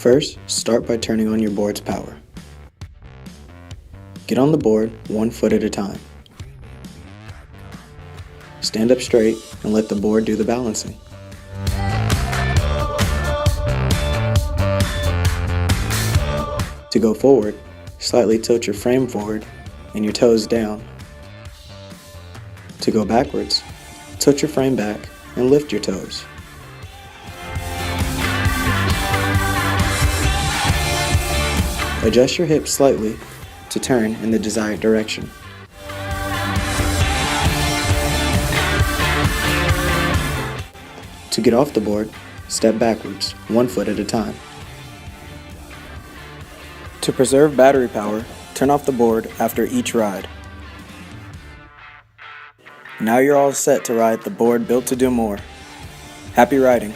First, start by turning on your board's power. Get on the board 1 foot at a time. Stand up straight and let the board do the balancing. To go forward, slightly tilt your frame forward and your toes down. To go backwards, tilt your frame back and lift your toes. Adjust your hips slightly to turn in the desired direction. To get off the board, step backwards 1 foot at a time. To preserve battery power, turn off the board after each ride. Now you're all set to ride the board built to do more. Happy riding!